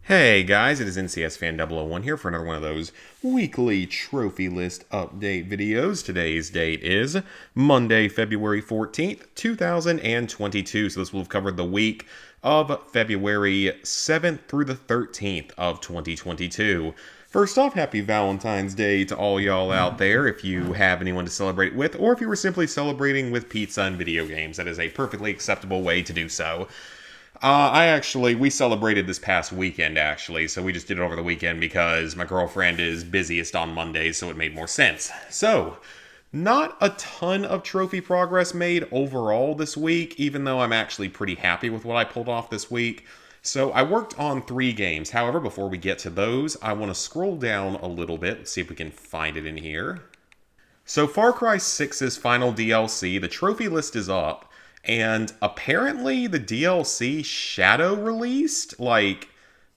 Hey guys, it is NCS Fan 001 here for another one of those weekly trophy list update videos. Today's date is Monday, February 14th, 2022. So this will have covered the week of February 7th through the 13th of 2022. First off, happy Valentine's Day to all y'all out there if you have anyone to celebrate with, or if you were simply celebrating with pizza and video games. That is a perfectly acceptable way to do so. We celebrated this past weekend, actually, so we just did it over the weekend because my girlfriend is busiest on Mondays, so it made more sense. So, not a ton of trophy progress made overall this week, even though I'm actually pretty happy with what I pulled off this week. So, I worked on 3 games. However, before we get to those, I want to scroll down a little bit. Let's see if we can find it in here. So, Far Cry 6's final DLC, the trophy list is up. And apparently the DLC Shadow released.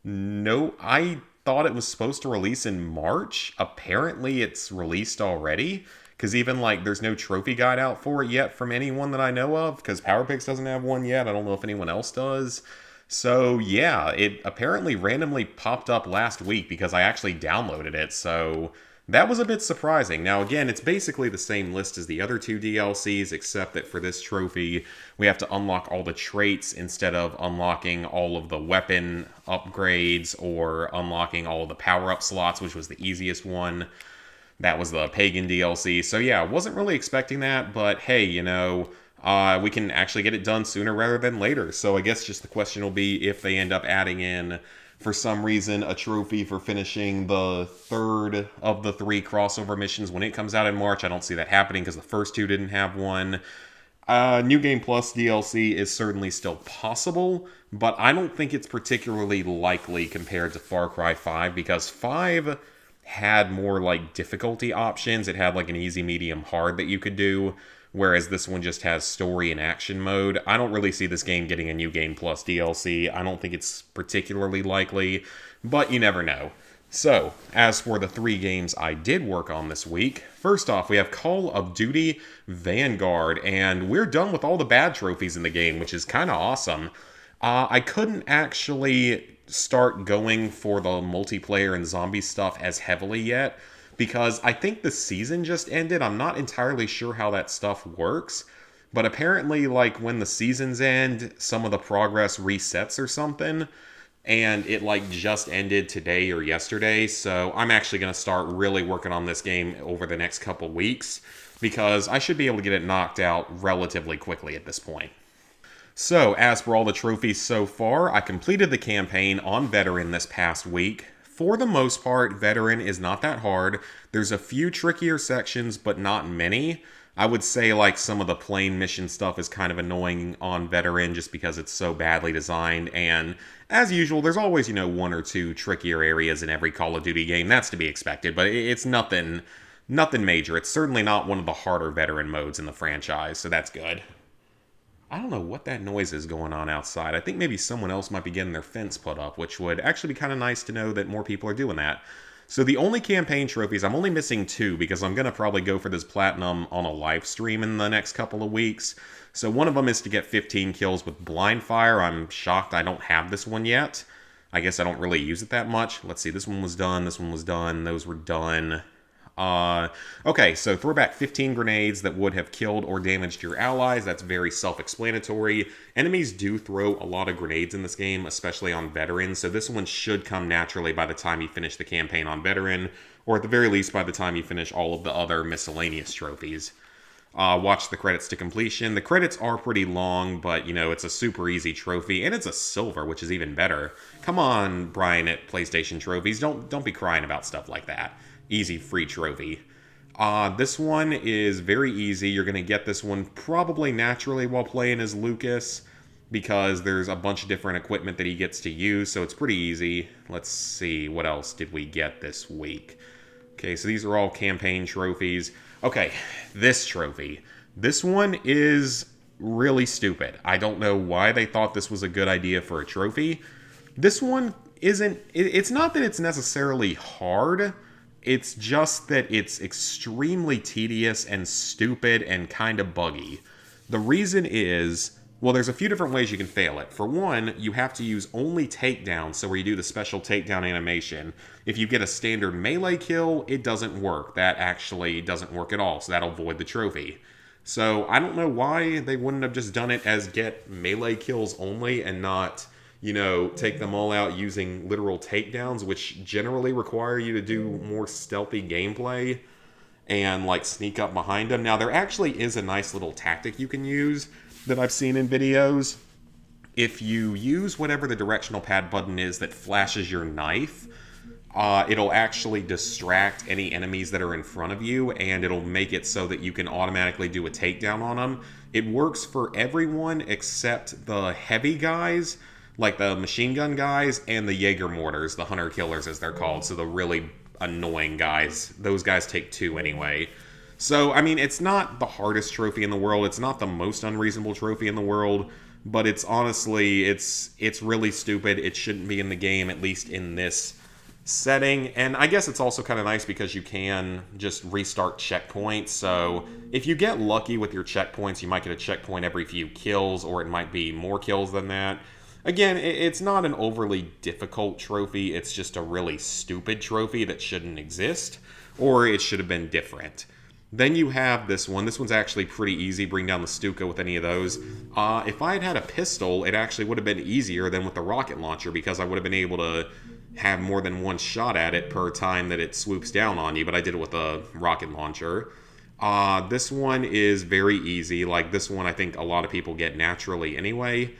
No, I thought it was supposed to release in March. Apparently it's released already. Because even, there's no trophy guide out for it yet from anyone that I know of. Because PowerPix doesn't have one yet. I don't know if anyone else does. So, yeah, it apparently randomly popped up last week because I actually downloaded it. So, that was a bit surprising. Now, again, it's basically the same list as the other 2 DLCs, except that for this trophy, we have to unlock all the traits instead of unlocking all of the weapon upgrades or unlocking all of the power-up slots, which was the easiest one. That was the Pagan DLC. So, yeah, I wasn't really expecting that, but hey, we can actually get it done sooner rather than later. So I guess just the question will be if they end up adding in, for some reason, a trophy for finishing the third of the 3 crossover missions when it comes out in March. I don't see that happening because the first 2 didn't have one. New Game Plus DLC is certainly still possible, but I don't think it's particularly likely compared to Far Cry 5 because 5 had more difficulty options. It had an easy, medium, hard that you could do, whereas this one just has story and action mode. I don't really see this game getting a New Game Plus DLC. I don't think it's particularly likely, but you never know. So, as for the 3 games I did work on this week, first off, we have Call of Duty Vanguard, and we're done with all the bad trophies in the game, which is kind of awesome. I couldn't actually start going for the multiplayer and zombie stuff as heavily yet, because I think the season just ended. I'm not entirely sure how that stuff works, but apparently, when the seasons end, some of the progress resets or something, and it, just ended today or yesterday, so I'm actually going to start really working on this game over the next couple weeks, because I should be able to get it knocked out relatively quickly at this point. So, as for all the trophies so far, I completed the campaign on Veteran this past week. For the most part, Veteran is not that hard. There's a few trickier sections, but not many. I would say some of the plain mission stuff is kind of annoying on Veteran just because it's so badly designed. And as usual, there's always, 1 or 2 trickier areas in every Call of Duty game. That's to be expected, but it's nothing major. It's certainly not one of the harder Veteran modes in the franchise, so that's good. I don't know what that noise is going on outside. I think maybe someone else might be getting their fence put up, which would actually be kind of nice to know that more people are doing that. So the only campaign trophies, I'm only missing 2 because I'm going to probably go for this platinum on a live stream in the next couple of weeks. So one of them is to get 15 kills with blind fire. I'm shocked I don't have this one yet. I guess I don't really use it that much. Let's see, this one was done, this one was done, those were done. Okay, so throw back 15 grenades that would have killed or damaged your allies. That's very self-explanatory. Enemies do throw a lot of grenades in this game, especially on Veteran, so this one should come naturally by the time you finish the campaign on Veteran, or at the very least by the time you finish all of the other miscellaneous trophies. Watch the credits to completion. The credits are pretty long, but, it's a super easy trophy, and it's a silver, which is even better. Come on, Brian at PlayStation Trophies, don't be crying about stuff like that. Easy free trophy. This one is very easy. You're going to get this one probably naturally while playing as Lucas, because there's a bunch of different equipment that he gets to use, so it's pretty easy. Let's see, what else did we get this week? Okay, so these are all campaign trophies. Okay, this trophy. This one is really stupid. I don't know why they thought this was a good idea for a trophy. This one isn't... It's not that it's necessarily hard. It's just that it's extremely tedious and stupid and kind of buggy. The reason is Well, there's a few different ways you can fail it. For one, you have to use only takedowns, so where you do the special takedown animation. If you get a standard melee kill, it doesn't work. That actually doesn't work at all, so that'll void the trophy. So I don't know why they wouldn't have just done it as get melee kills only and not, take them all out using literal takedowns, which generally require you to do more stealthy gameplay and like sneak up behind them. Now, there actually is a nice little tactic you can use that I've seen in videos. If you use whatever the directional pad button is that flashes your knife, it'll actually distract any enemies that are in front of you, and it'll make it so that you can automatically do a takedown on them. It works for everyone except the heavy guys, like the machine gun guys, and the Jaeger mortars, the hunter killers as they're called, so the really annoying guys. Those guys take 2 anyway. So, I mean, it's not the hardest trophy in the world. It's not the most unreasonable trophy in the world. But it's honestly, it's really stupid. It shouldn't be in the game, at least in this setting. And I guess it's also kind of nice because you can just restart checkpoints. So if you get lucky with your checkpoints, you might get a checkpoint every few kills, or it might be more kills than that. Again, it's not an overly difficult trophy. It's just a really stupid trophy that shouldn't exist, or it should have been different. Then you have this one. This one's actually pretty easy. Bring down the Stuka with any of those. If I had had a pistol, it actually would have been easier than with the rocket launcher because I would have been able to have more than one shot at it per time that it swoops down on you, but I did it with a rocket launcher. This one is very easy. Like, this one I think a lot of people get naturally anyway.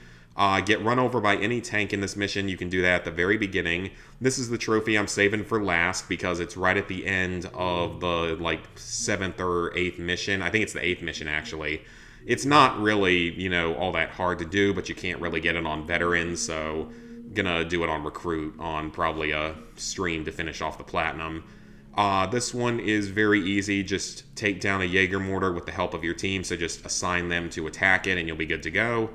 Get run over by any tank in this mission. You can do that at the very beginning. This is the trophy I'm saving for last because it's right at the end of the 7th or 8th mission. I think it's the 8th mission actually. It's not really, all that hard to do, but you can't really get it on veterans, so gonna do it on recruit on probably a stream to finish off the platinum. This one is very easy. Just take down a Jaeger mortar with the help of your team, so just assign them to attack it and you'll be good to go.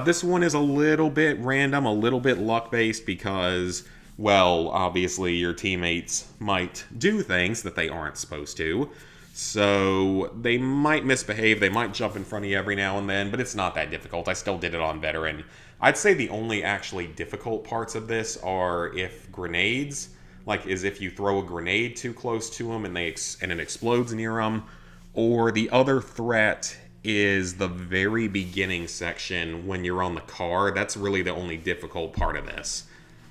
This one is a little bit random, a little bit luck-based because, well, obviously your teammates might do things that they aren't supposed to. So they might misbehave, they might jump in front of you every now and then, but it's not that difficult. I still did it on veteran. I'd say the only actually difficult parts of this are if grenades, is if you throw a grenade too close to them and it explodes near them, or the other threat is the very beginning section when you're on the car. That's really the only difficult part of this.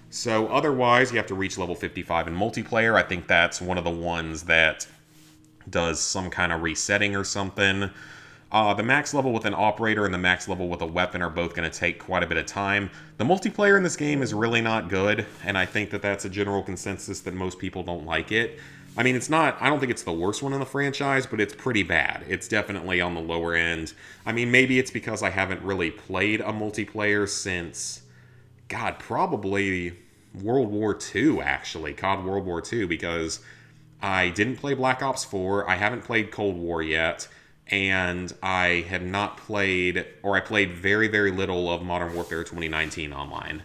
So otherwise, you have to reach level 55 in multiplayer. I think that's one of the ones that does some kind of resetting or something. The max level with an operator and the max level with a weapon are both going to take quite a bit of time. The multiplayer in this game is really not good, and I think that that's a general consensus that most people don't like it. I mean, I don't think it's the worst one in the franchise, but it's pretty bad. It's definitely on the lower end. I mean, maybe it's because I haven't really played a multiplayer since, probably World War II, actually. COD World War II, because I didn't play Black Ops 4, I haven't played Cold War yet, and I have not played, or I played very, very little of Modern Warfare 2019 online.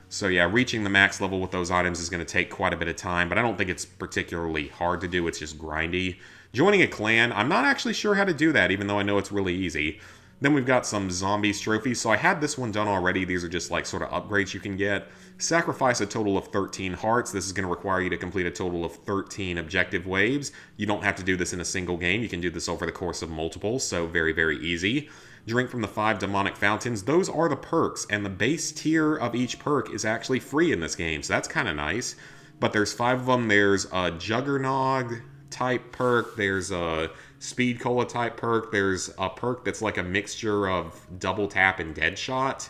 So yeah, reaching the max level with those items is going to take quite a bit of time, but I don't think it's particularly hard to do. It's just grindy. Joining a clan, I'm not actually sure how to do that, even though I know it's really easy. Then we've got some zombies trophies. So I had this one done already. These are just sort of upgrades you can get. Sacrifice a total of 13 hearts. This is going to require you to complete a total of 13 objective waves. You don't have to do this in a single game. You can do this over the course of multiple, so very, very easy. Drink from the 5 demonic fountains. Those are the perks, and the base tier of each perk is actually free in this game, so that's kind of nice. But there's 5 of them. There's a Juggernog type perk. There's a Speed Cola type perk. There's a perk that's like a mixture of double tap and dead shot.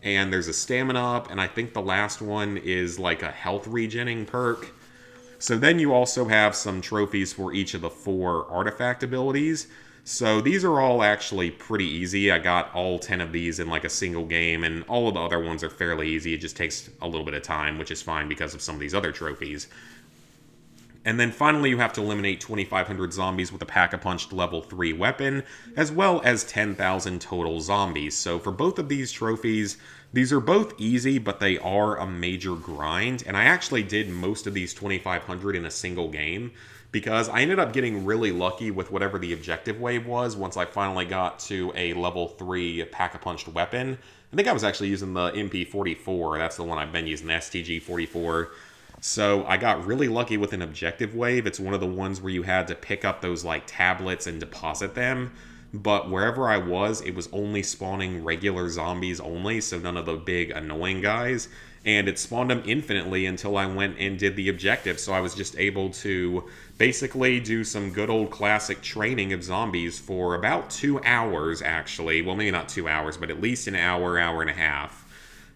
And there's a stamina up, and I think the last one is like a health regenning perk. So then you also have some trophies for each of the 4 artifact abilities. So these are all actually pretty easy. I got all 10 of these in a single game, and all of the other ones are fairly easy. It just takes a little bit of time, which is fine because of some of these other trophies. And then finally, you have to eliminate 2,500 zombies with a Pack-a-Punch level 3 weapon, as well as 10,000 total zombies. So for both of these trophies, these are both easy, but they are a major grind. And I actually did most of these 2,500 in a single game, because I ended up getting really lucky with whatever the objective wave was once I finally got to a level 3 Pack-a-Punched weapon. I think I was actually using the MP44. That's the one I've been using, the STG-44. So I got really lucky with an objective wave. It's one of the ones where you had to pick up those like tablets and deposit them. But wherever I was, it was only spawning regular zombies only, so none of the big annoying guys. And it spawned them infinitely until I went and did the objective. So I was just able to basically do some good old classic training of zombies for about 2 hours, actually. Well, maybe not 2 hours, but at least an hour, hour and a half.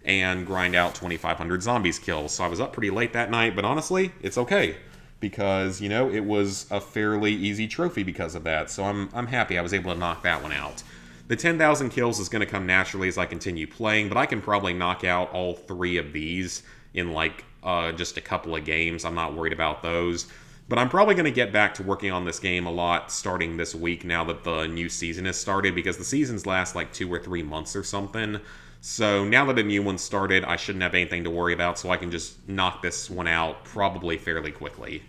And grind out 2,500 zombies kills. So I was up pretty late that night, but honestly, it's okay. Because, you know, it was a fairly easy trophy because of that. So I'm happy I was able to knock that one out. The 10,000 kills is going to come naturally as I continue playing, but I can probably knock out all 3 of these in like just a couple of games. I'm not worried about those. But I'm probably going to get back to working on this game a lot starting this week now that the new season has started, because the seasons last like 2 or 3 months or something. So now that a new one started, I shouldn't have anything to worry about, so I can just knock this one out probably fairly quickly.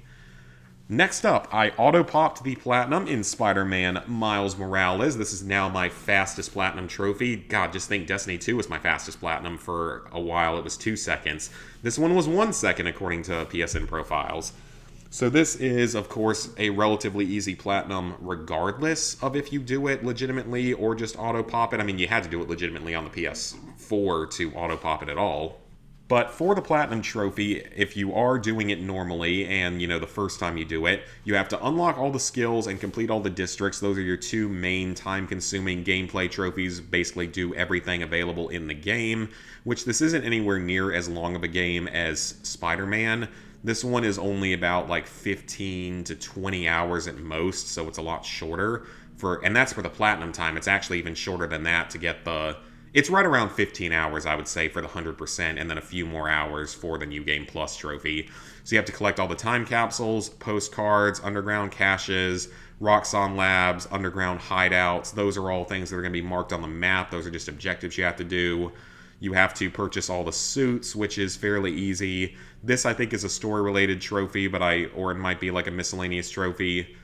Next up, I auto-popped the Platinum in Spider-Man Miles Morales. This is now my fastest Platinum trophy. God, just think Destiny 2 was my fastest Platinum for a while. It was 2 seconds. This one was 1 second according to PSN profiles. So this is, of course, a relatively easy Platinum regardless of if you do it legitimately or just auto-pop it. I mean, you had to do it legitimately on the PS4 to auto-pop it at all. But for the Platinum trophy, if you are doing it normally and, you know, the first time you do it, you have to unlock all the skills and complete all the districts. Those are your 2 main time-consuming gameplay trophies. Basically do everything available in the game, which this isn't anywhere near as long of a game as Spider-Man. This one is only about like 15 to 20 hours at most, so it's a lot shorter. And that's for the Platinum time. It's actually even shorter than that to get the... It's right around 15 hours, I would say, for the 100%, and then a few more hours for the New Game Plus trophy. So you have to collect all the time capsules, postcards, underground caches, Roxxon Labs, underground hideouts. Those are all things that are going to be marked on the map. Those are just objectives you have to do. You have to purchase all the suits, which is fairly easy. This, I think, is a story-related trophy, or it might be like a miscellaneous trophy.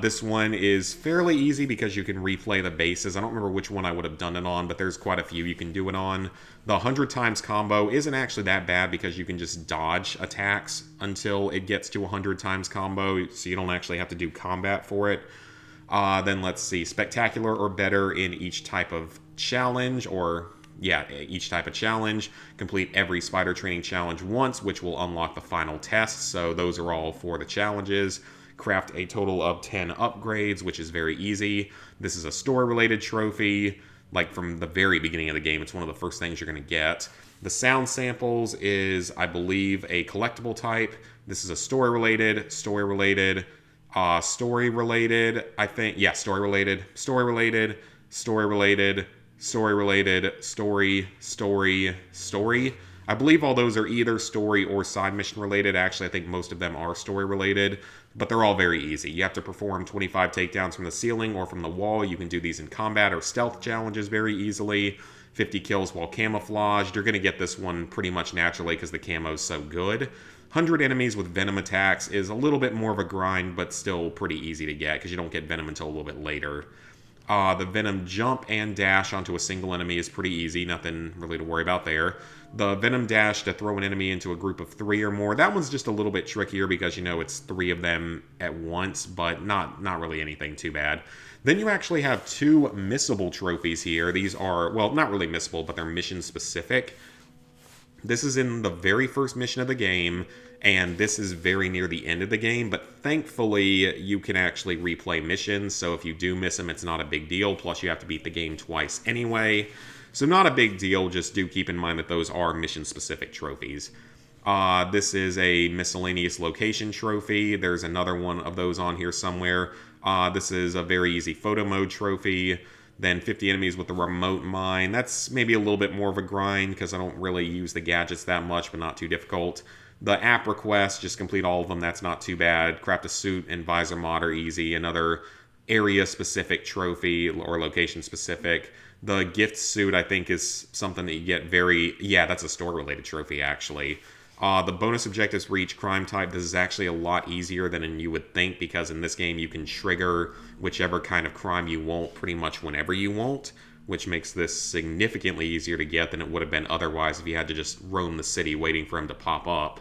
This one is fairly easy because you can replay the bases. I don't remember which one I would have done it on, but there's quite a few you can do it on. The 100 times combo isn't actually that bad because you can just dodge attacks until it gets to 100 times combo, so you don't actually have to do combat for it. Then let's see, spectacular or better in each type of challenge, each type of challenge. Complete every spider training challenge once, which will unlock the final test. So those are all for the challenges. Craft a total of 10 upgrades, which is very easy. This is a story-related trophy. Like from the very beginning of the game, it's one of the first things you're going to get. The sound samples is, I believe, a collectible type. This is a story-related, I think, yeah, story-related, story. I believe all those are either story or side mission related. Actually, I think most of them are story related, but they're all very easy. You have to perform 25 takedowns from the ceiling or from the wall. You can do these in combat or stealth challenges very easily. 50 kills while camouflaged. You're going to get this one pretty much naturally because the camo is so good. 100 enemies with venom attacks is a little bit more of a grind, but still pretty easy to get because you don't get venom until a little bit later. The Venom jump and dash onto a single enemy is pretty easy. Nothing really to worry about there. The Venom dash to throw an enemy into a group of 3 or more. That one's just a little bit trickier because, you know, it's 3 of them at once, but not really anything too bad. Then you actually have 2 missable trophies here. These are, well, not really missable, but they're mission specific. This is in the very first mission of the game, and this is very near the end of the game, but thankfully you can actually replay missions, so if you do miss them, it's not a big deal, plus you have to beat the game twice anyway. So not a big deal, just do keep in mind that those are mission-specific trophies. This is a miscellaneous location trophy. There's another one of those on here somewhere. This is a very easy photo mode trophy. Then 50 enemies with the remote mine. That's maybe a little bit more of a grind because I don't really use the gadgets that much, but not too difficult. The app request, just complete all of them. That's not too bad. Craft a suit and visor mod are easy. Another area-specific trophy or location-specific. The gift suit, I think, is something that you get yeah, that's a store-related trophy, actually. The bonus objectives for each crime type, this is actually a lot easier than you would think, because in this game you can trigger whichever kind of crime you want pretty much whenever you want, which makes this significantly easier to get than it would have been otherwise if you had to just roam the city waiting for him to pop up.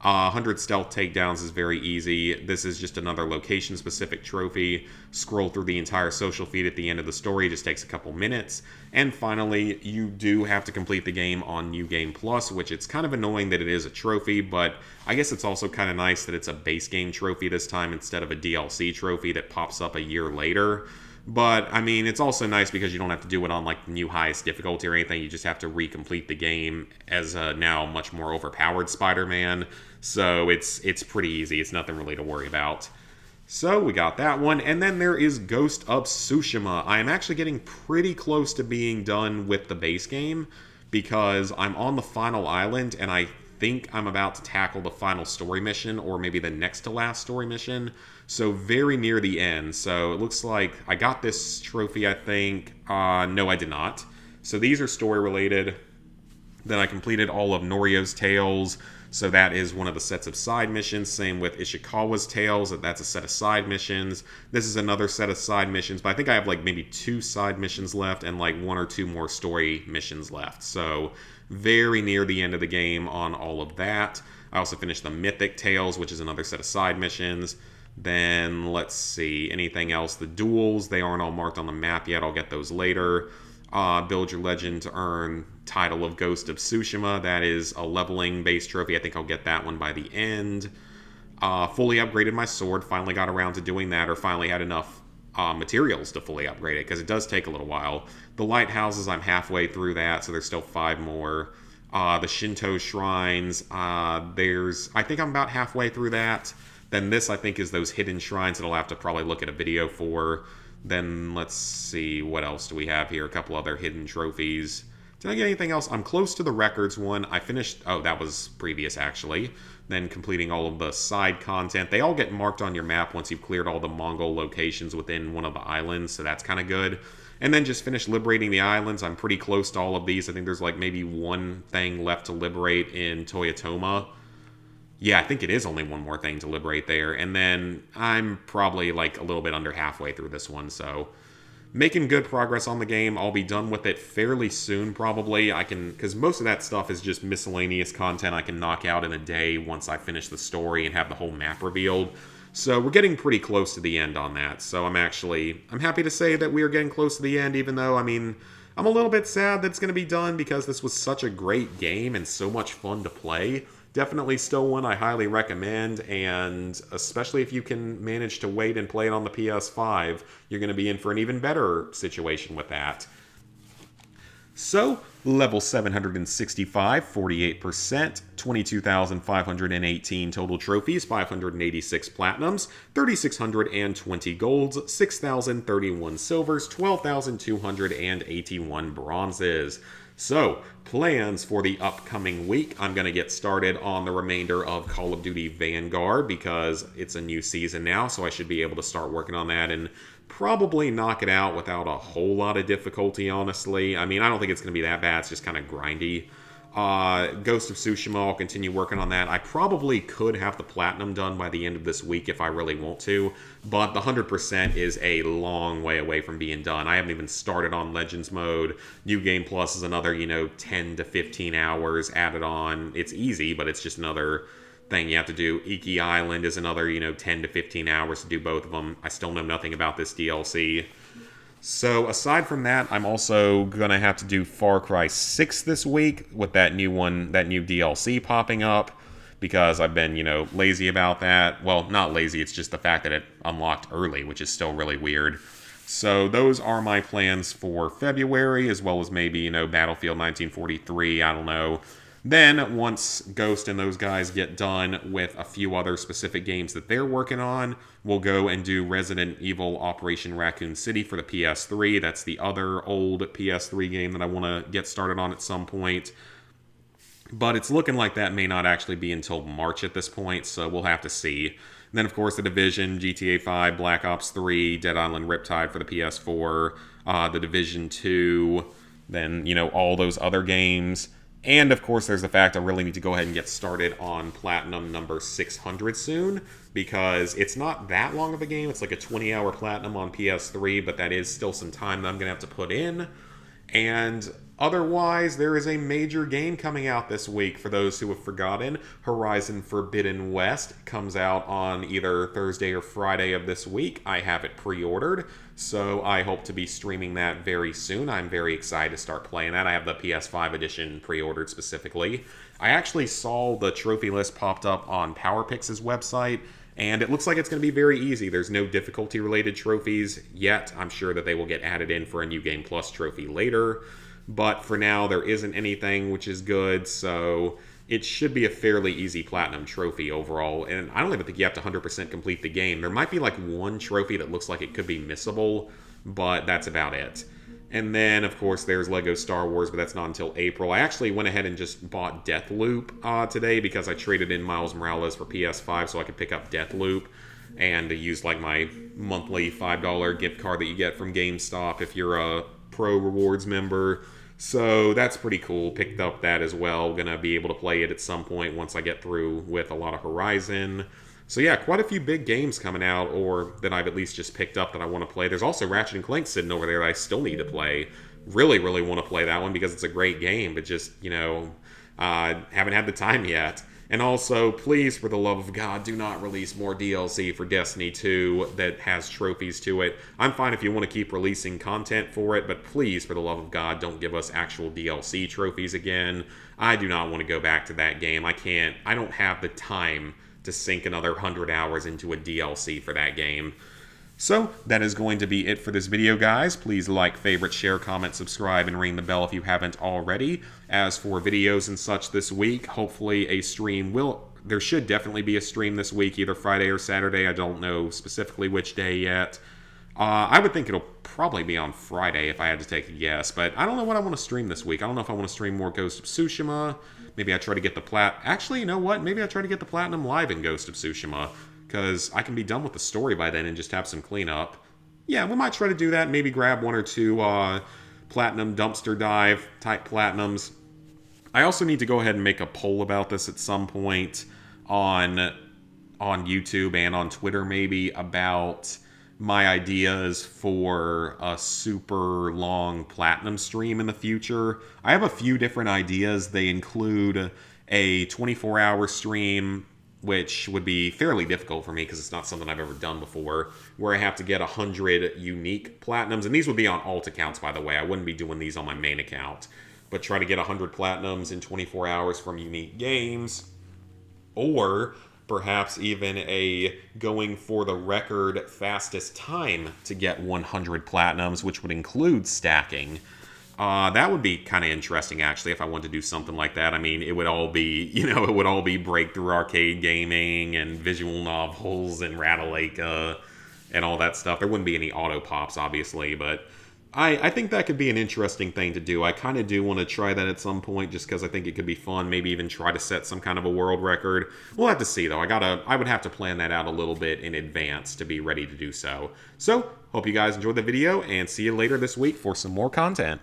100 stealth takedowns is very easy. This is just another location-specific trophy. Scroll through the entire social feed at the end of the story. It just takes a couple minutes. And finally, you do have to complete the game on New Game Plus, which it's kind of annoying that it is a trophy, but I guess it's also kind of nice that it's a base game trophy this time instead of a DLC trophy that pops up a year later. But, I mean, it's also nice because you don't have to do it on, like, the new highest difficulty or anything. You just have to recomplete the game as a now much more overpowered Spider-Man. So it's pretty easy. It's nothing really to worry about. So we got that one. And then there is Ghost of Tsushima. I am actually getting pretty close to being done with the base game because I'm on the final island and I think I'm about to tackle the final story mission or maybe the next to last story mission. So very near the end. So it looks like I got this trophy, I think. No, I did not. So these are story related. Then I completed all of Norio's Tales. So that is one of the sets of side missions. Same with Ishikawa's Tales. That's a set of side missions. This is another set of side missions. But I think I have like maybe 2 side missions left and like 1 or 2 more story missions left. So very near the end of the game on all of that. I also finished the Mythic Tales, which is another set of side missions. Then, let's see, anything else? The duels, they aren't all marked on the map yet. I'll get those later. Build your legend to earn title of Ghost of Tsushima. That is a leveling-based trophy. I think I'll get that one by the end. Fully upgraded my sword. Finally got around to doing that, or finally had enough materials to fully upgrade it, because it does take a little while. The lighthouses, I'm halfway through that, so there's still 5 more. The Shinto shrines, I think I'm about halfway through that. Then this, I think, is those hidden shrines that I'll have to probably look at a video for. Then, let's see, what else do we have here? A couple other hidden trophies. Did I get anything else? I'm close to the records one. I finished... Oh, that was previous, actually. Then completing all of the side content. They all get marked on your map once you've cleared all the Mongol locations within one of the islands, so that's kind of good. And then just finished liberating the islands. I'm pretty close to all of these. I think there's like maybe one thing left to liberate in Toyotoma. Yeah, I think it is only one more thing to liberate there. And then I'm probably like a little bit under halfway through this one, so making good progress on the game. I'll be done with it fairly soon, probably. Because most of that stuff is just miscellaneous content I can knock out in a day once I finish the story and have the whole map revealed. So we're getting pretty close to the end on that. So I'm happy to say that we are getting close to the end, even though, I mean, I'm a little bit sad that it's going to be done because this was such a great game and so much fun to play. Definitely still one I highly recommend, and especially if you can manage to wait and play it on the PS5, you're going to be in for an even better situation with that. So, level 765, 48%, 22,518 total trophies, 586 platinums, 3,620 golds, 6,031 silvers, 12,281 bronzes. So, plans for the upcoming week. I'm going to get started on the remainder of Call of Duty Vanguard because it's a new season now, so I should be able to start working on that and probably knock it out without a whole lot of difficulty, honestly. I mean, I don't think it's going to be that bad. It's just kind of grindy. Ghost of Tsushima, I'll continue working on that. I probably could have the platinum done by the end of this week if I really want to, but the 100% is a long way away from being done. I haven't even started on Legends mode. New Game Plus is another, 10 to 15 hours added on. It's easy, but it's just another thing you have to do. Iki Island is another, 10 to 15 hours to do both of them. I still know nothing about this DLC. So, aside from that, I'm also going to have to do Far Cry 6 this week with that new DLC popping up, because I've been, lazy about that. Well, not lazy, it's just the fact that it unlocked early, which is still really weird. So, those are my plans for February, as well as maybe, Battlefield 1943, I don't know. Then, once Ghost and those guys get done with a few other specific games that they're working on, we'll go and do Resident Evil Operation Raccoon City for the PS3. That's the other old PS3 game that I want to get started on at some point. But it's looking like that may not actually be until March at this point, so we'll have to see. And then, of course, The Division, GTA 5, Black Ops 3, Dead Island Riptide for the PS4, The Division 2, then, all those other games. And, of course, there's the fact I really need to go ahead and get started on Platinum number 600 soon, because it's not that long of a game. It's like a 20-hour Platinum on PS3, but that is still some time that I'm going to have to put in. And otherwise, there is a major game coming out this week. For those who have forgotten, Horizon Forbidden West comes out on either Thursday or Friday of this week. I have it pre-ordered, so I hope to be streaming that very soon. I'm very excited to start playing that. I have the PS5 edition pre-ordered specifically. I actually saw the trophy list popped up on PowerPix's website, and it looks like it's going to be very easy. There's no difficulty-related trophies yet. I'm sure that they will get added in for a New Game Plus trophy later. But for now, there isn't anything, which is good. So it should be a fairly easy Platinum trophy overall. And I don't even think you have to 100% complete the game. There might be like one trophy that looks like it could be missable, but that's about it. And then, of course, there's Lego Star Wars, but that's not until April. I actually went ahead and just bought Deathloop today because I traded in Miles Morales for PS5 so I could pick up Deathloop and use like my monthly $5 gift card that you get from GameStop if you're a Pro Rewards member. So that's pretty cool. Picked up that as well. Gonna be able to play it at some point once I get through with a lot of Horizon. So yeah, quite a few big games coming out, or that I've at least just picked up that I want to play. There's also Ratchet & Clank sitting over there that I still need to play. Really, really want to play that one because it's a great game, but just, haven't had the time yet. And also, please, for the love of God, do not release more DLC for Destiny 2 that has trophies to it. I'm fine if you want to keep releasing content for it, but please, for the love of God, don't give us actual DLC trophies again. I do not want to go back to that game. I don't have the time to sink another 100 hours into a DLC for that game. So, that is going to be it for this video, guys. Please like, favorite, share, comment, subscribe, and ring the bell if you haven't already. As for videos and such this week, hopefully a stream there should definitely be a stream this week, either Friday or Saturday. I don't know specifically which day yet. I would think it'll probably be on Friday if I had to take a guess, but I don't know what I want to stream this week. I don't know if I want to stream more Ghost of Tsushima. Maybe I try to get the Actually, you know what? Maybe I try to get the Platinum live in Ghost of Tsushima, because I can be done with the story by then and just have some cleanup. Yeah, we might try to do that. Maybe grab one or two Platinum dumpster dive type Platinums. I also need to go ahead and make a poll about this at some point on YouTube and on Twitter maybe about my ideas for a super long Platinum stream in the future. I have a few different ideas. They include a 24-hour stream, which would be fairly difficult for me because it's not something I've ever done before, where I have to get 100 unique Platinums. And these would be on alt accounts, by the way. I wouldn't be doing these on my main account. But try to get 100 Platinums in 24 hours from unique games. Or perhaps even a going for the record fastest time to get 100 Platinums, which would include stacking. That would be kind of interesting, actually, if I wanted to do something like that. I mean, it would all be breakthrough arcade gaming and visual novels and Ratalaika and all that stuff. There wouldn't be any auto pops, obviously, but I think that could be an interesting thing to do. I kind of do want to try that at some point just because I think it could be fun. Maybe even try to set some kind of a world record. We'll have to see, though. I would have to plan that out a little bit in advance to be ready to do so. So, hope you guys enjoyed the video, and see you later this week for some more content.